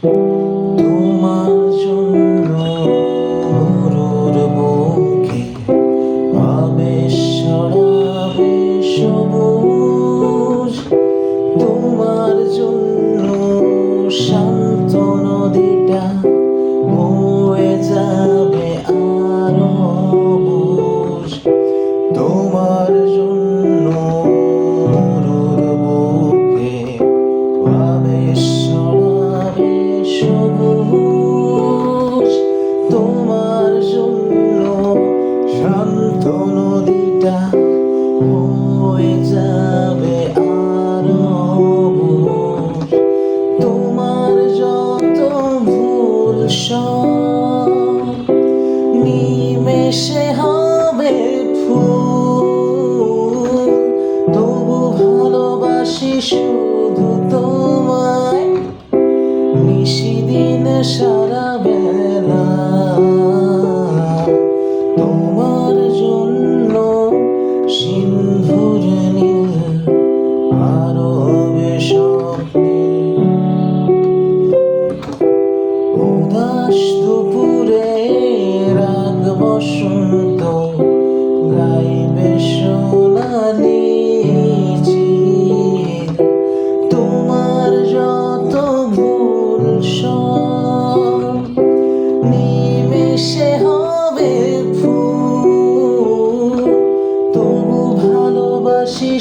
তোমার জন্য মরুর বুকে আবেশ ছড়াবে সবুজ। তোমার জন্য শান্ত নদীটা বয়ে যাবে আরো বুঝ। তোমার জন্য মরুর বুকে আবেশ ছড়াবে সবুজ। তোমার জন্য শান্ত নদীটা বয়ে যাবে আরো বুঝ। তোমার যত ভুল সব নিমেষে হবে ফুল। তবু ভালোবাসি শুধু তোমায়, নিশিদিন সারা বেলা। তোমার জন্য সিন্ধুর নীল আরো বেশি উদাস দুপুরে রাগ বসন্ত গাইবে সোনালি চিল। তোমার যত ভুল সব নিমেষে হবে ফুল। তবু ভালোবাসি